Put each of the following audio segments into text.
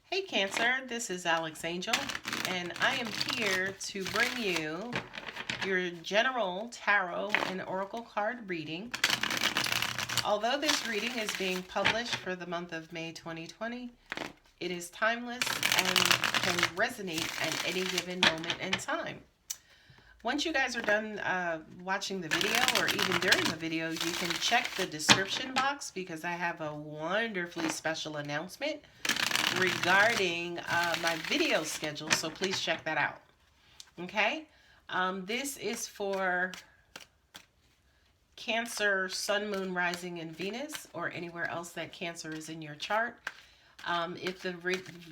Hey Cancer, this is Alex Angel, and I am here to bring you your general tarot and oracle card reading. Although this reading is being published for the month of May 2020, it is timeless and can resonate at any given moment in time. Once you guys are done watching the video, or even during the video, you can check the description box because I have a wonderfully special announcement regarding my video schedule, so please check that out. Okay, this is for Cancer, Sun, Moon, Rising, and Venus, or anywhere else that Cancer is in your chart. If the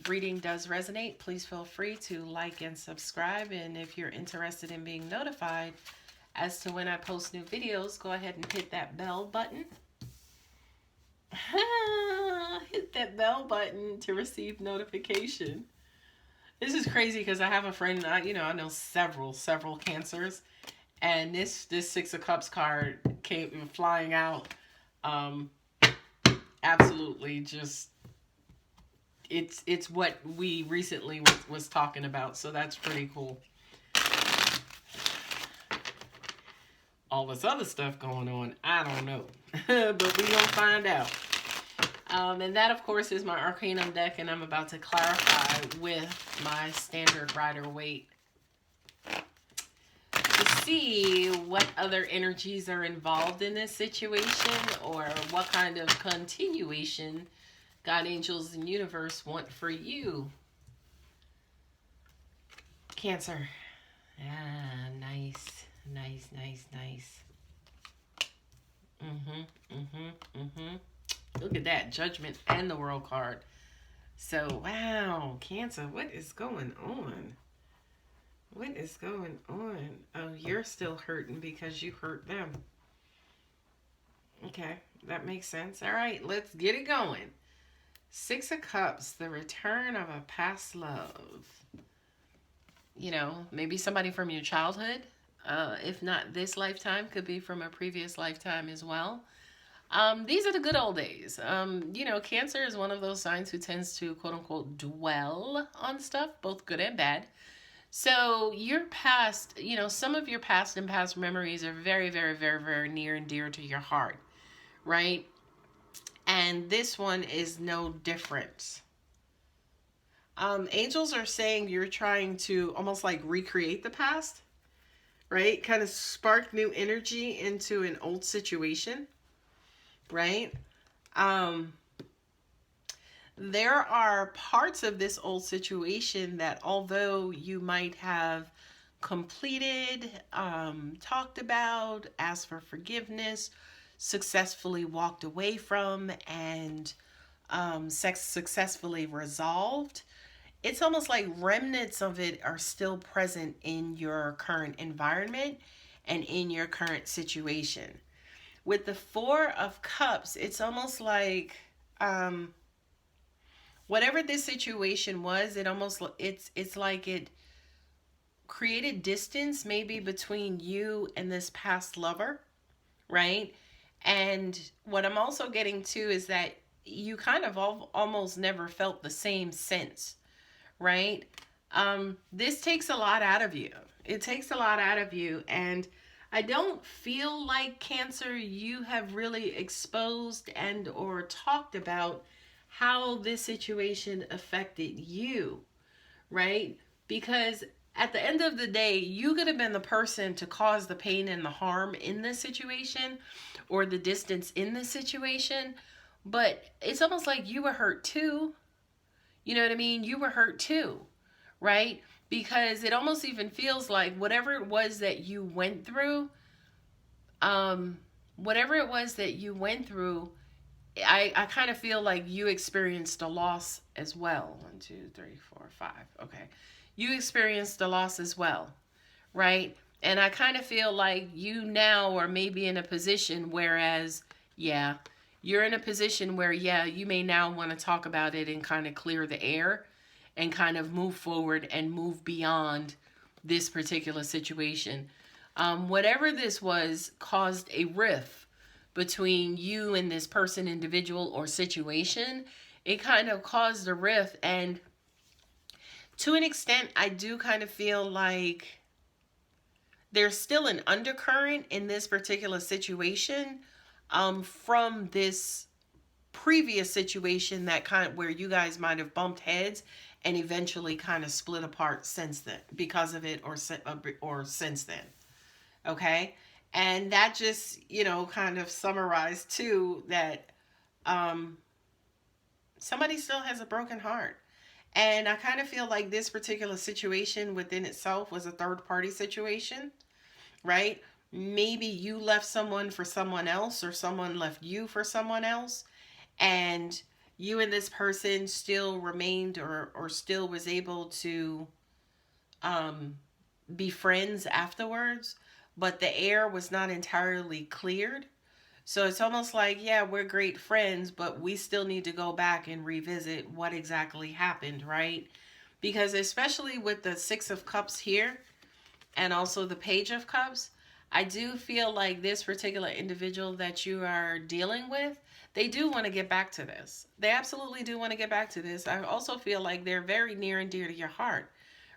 reading does resonate, please feel free to like and subscribe. And if you're interested in being notified as to when I post new videos, go ahead and hit that bell button. Hit that bell button to receive notification. This is crazy because I have a friend, I know several Cancers, and this Six of Cups card came flying out. Absolutely, just it's what we recently was talking about, so that's pretty cool. All this other stuff going on, I don't know, but we gonna find out. And that, of course, is my Arcanum deck, and I'm about to clarify with my standard Rider-Waite to see what other energies are involved in this situation, or what kind of continuation God, angels, and universe want for you. Cancer. Ah, nice. Look at that, Judgment and the World card. So, wow, Cancer, what is going on? What is going on? Oh, you're still hurting because you hurt them. Okay, that makes sense. All right, let's get it going. Six of Cups, the return of a past love. You know, maybe somebody from your childhood. If not this lifetime, could be from a previous lifetime as well. These are the good old days. Cancer is one of those signs who tends to, quote unquote, dwell on stuff, both good and bad. So your past, some of your past and past memories are very, very, very, very near and dear to your heart, right? And this one is no different. Angels are saying you're trying to almost like recreate the past, right? Kind of spark new energy into an old situation, right? There are parts of this old situation that, although you might have completed, talked about, asked for forgiveness, successfully walked away from, and successfully resolved, it's almost like remnants of it are still present in your current environment and in your current situation. With the Four of Cups, it's almost like whatever this situation was, it's like it created distance maybe between you and this past lover, right? And what I'm also getting to is that you kind of almost never felt the same sense, right? This takes a lot out of you. It takes a lot out of you, and I don't feel like, Cancer, you have really exposed and or talked about how this situation affected you, right? Because at the end of the day, you could have been the person to cause the pain and the harm in this situation, or the distance in this situation, but it's almost like you were hurt too. You know what I mean? You were hurt too, right? Because it almost even feels like whatever it was that you went through, I kind of feel like you experienced a loss as well. 1, 2, 3, 4, 5. Okay. You experienced a loss as well, right? And I kind of feel like you now are maybe in a position, whereas, yeah, you're in a position where, yeah, you may now want to talk about it and kind of clear the air and kind of move forward and move beyond this particular situation. Whatever this was caused a rift between you and this person, individual, or situation, it kind of caused a rift. And to an extent, I do kind of feel like there's still an undercurrent in this particular situation, from this previous situation that kind of where you guys might have bumped heads and eventually kind of split apart since then because of it, or since then. Okay. And that just, kind of summarized too that um, somebody still has a broken heart. And I kind of feel like this particular situation within itself was a third party situation, right? Maybe you left someone for someone else, or someone left you for someone else, and you and this person still remained, or still was able to um, be friends afterwards, but the air was not entirely cleared. So it's almost like, yeah, we're great friends, but we still need to go back and revisit what exactly happened, right? Because especially with the Six of Cups here and also the Page of Cups, I do feel like this particular individual that you are dealing with, they do want to get back to this. They absolutely do want to get back to this. I also feel like they're very near and dear to your heart,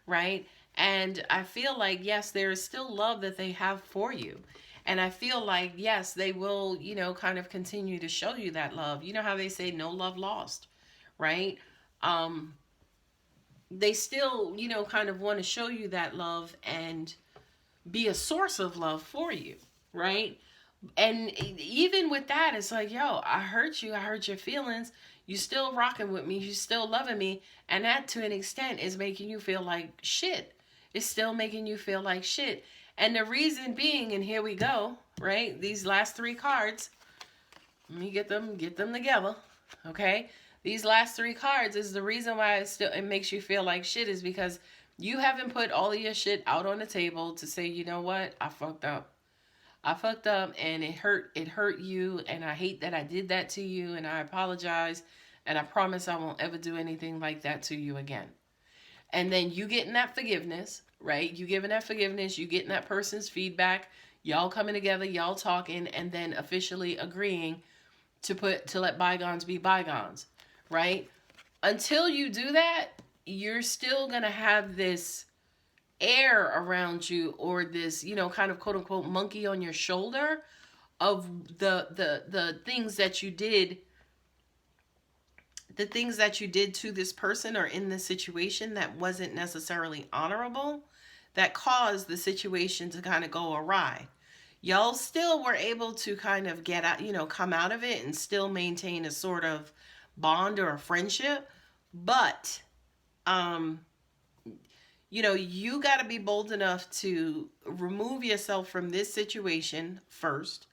right? And I feel like, yes, there is still love that they have for you. And I feel like, yes, they will, kind of continue to show you that love. You know how they say no love lost, right? Um, they still, kind of want to show you that love and be a source of love for you, right? And even with that, it's like, yo, I hurt you. I hurt your feelings. You still rocking with me. You still loving me. And that, to an extent, is making you feel like shit. It's still making you feel like shit. And the reason being, and here we go, right? These last three cards, let me get them together, okay? These last three cards is the reason why it makes you feel like shit, is because you haven't put all of your shit out on the table to say, you know what, I fucked up. I fucked up, and it hurt you, and I hate that I did that to you, and I apologize, and I promise I won't ever do anything like that to you again. And then you getting that forgiveness, right? You giving that forgiveness, you getting that person's feedback, y'all coming together, y'all talking, and then officially agreeing to let bygones be bygones, right? Until you do that, you're still going to have this air around you, or this, kind of quote unquote monkey on your shoulder of the things that you did, to this person or in this situation that wasn't necessarily honorable, that caused the situation to kind of go awry. Y'all still were able to kind of get out, come out of it and still maintain a sort of bond or a friendship. But, you got to be bold enough to remove yourself from this situation first,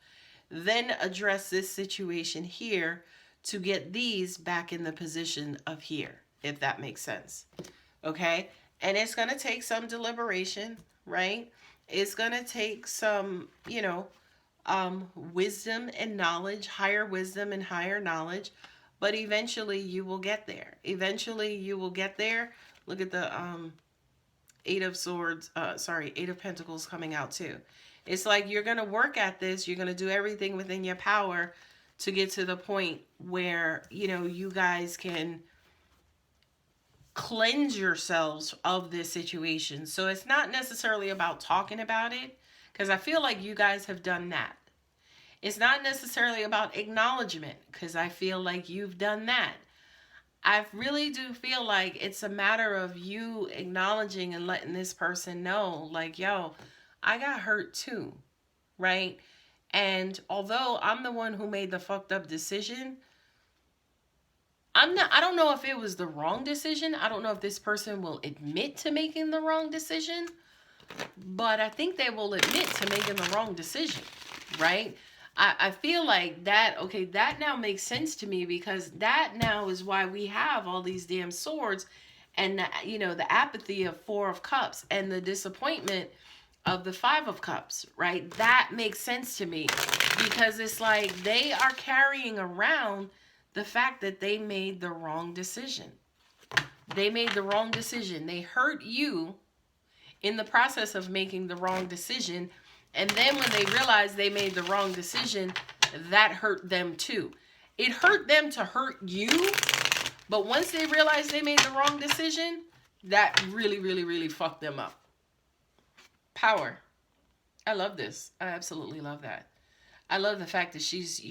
then address this situation here to get these back in the position of here, if that makes sense. Okay? And it's going to take some deliberation, right? It's going to take some, wisdom and knowledge, higher wisdom and higher knowledge, but eventually you will get there. Eventually you will get there. Look at the Eight of Pentacles coming out too. It's like you're going to work at this. You're going to do everything within your power to get to the point where, you guys can cleanse yourselves of this situation. So it's not necessarily about talking about it, because I feel like you guys have done that. It's not necessarily about acknowledgement, because I feel like you've done that. I really do feel like it's a matter of you acknowledging and letting this person know, like, yo, I got hurt too, right? And although I'm the one who made the fucked up decision, I don't know if it was the wrong decision. I don't know if this person will admit to making the wrong decision, but I think they will admit to making the wrong decision, right? I feel like that, okay, that now makes sense to me, because that now is why we have all these damn swords and, the apathy of Four of Cups and the disappointment of the Five of Cups, right? That makes sense to me, because it's like they are carrying around the fact that they made the wrong decision. They made the wrong decision. They hurt you in the process of making the wrong decision. And then when they realized they made the wrong decision, that hurt them too. It hurt them to hurt you, But once they realize they made the wrong decision, that really, really, really fucked them up. Power. I love this. I absolutely love that. I love the fact that she's,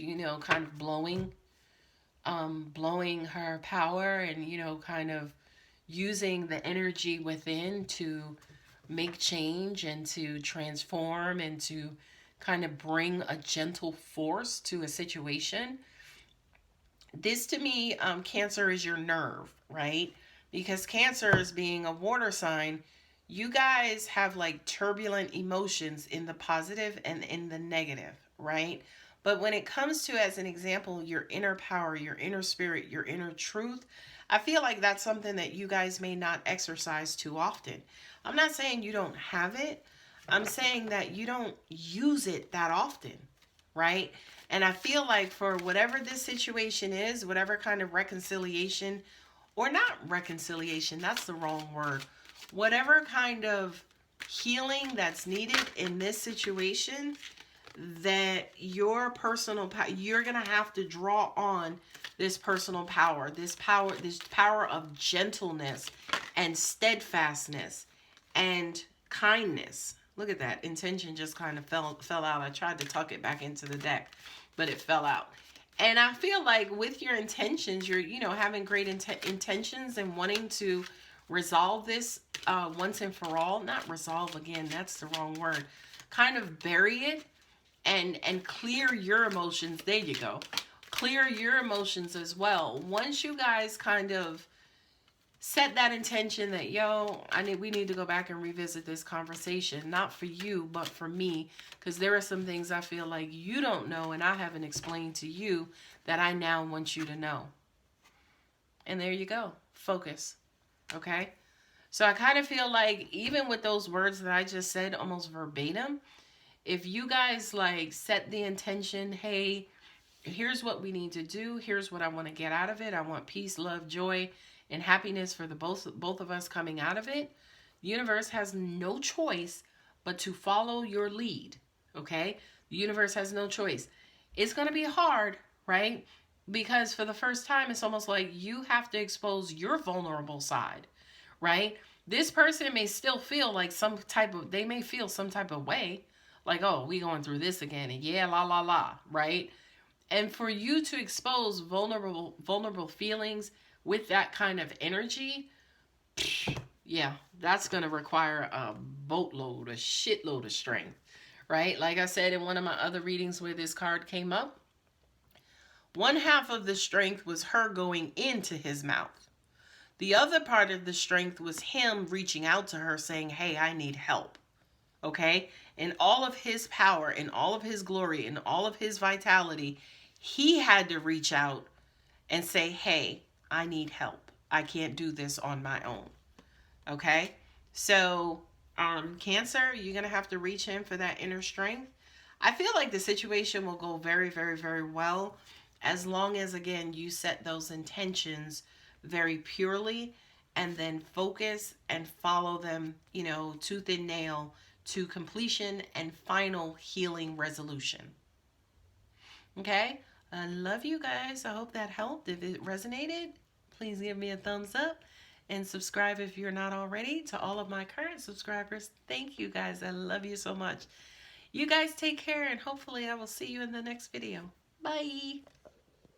kind of blowing her power and, kind of using the energy within to make change and to transform and to kind of bring a gentle force to a situation. This to me, Cancer is your nerve, right? Because Cancer is being a water sign. You guys have like turbulent emotions in the positive and in the negative, right? But when it comes to, as an example, your inner power, your inner spirit, your inner truth, I feel like that's something that you guys may not exercise too often. I'm not saying you don't have it. I'm saying that you don't use it that often, right? And I feel like for whatever this situation is, whatever kind of reconciliation, or not reconciliation, that's the wrong word, whatever kind of healing that's needed in this situation, that your personal power, you're going to have to draw on this personal power, this power of gentleness and steadfastness and kindness. Look at that. Intention just kind of fell out. I tried to tuck it back into the deck, but it fell out. And I feel like with your intentions, you're, having great intentions and wanting to resolve this once and for all. Not resolve again, that's the wrong word. Kind of bury it and clear your emotions. There you go. Clear your emotions as well. Once you guys kind of set that intention that, we need to go back and revisit this conversation, not for you, but for me, because there are some things I feel like you don't know and I haven't explained to you that I now want you to know. And there you go. Focus. Okay? So I kind of feel like even with those words that I just said almost verbatim, if you guys like set the intention, hey, here's what we need to do. Here's what I want to get out of it. I want peace, love, joy, and happiness for the both of us coming out of it. The universe has no choice but to follow your lead. Okay? The universe has no choice. It's going to be hard, right? Because for the first time, it's almost like you have to expose your vulnerable side, right? This person may still feel like they may feel some type of way. Like, oh, we going through this again. And yeah, la, la, la, right? And for you to expose vulnerable feelings with that kind of energy, yeah, that's going to require a boatload, a shitload of strength, right? Like I said in one of my other readings where this card came up, one half of the strength was her going into his mouth. The other part of the strength was him reaching out to her saying, hey, I need help. Okay? In all of his power, in all of his glory, in all of his vitality, he had to reach out and say, hey, I need help. I can't do this on my own. Okay? So, Cancer, you're going to have to reach in for that inner strength. I feel like the situation will go very, very, very well as long as, again, you set those intentions very purely and then focus and follow them, tooth and nail to completion and final healing resolution. Okay? I love you guys. I hope that helped. If it resonated, please give me a thumbs up and subscribe if you're not already. To all of my current subscribers, thank you guys. I love you so much. You guys take care, and hopefully I will see you in the next video. Bye.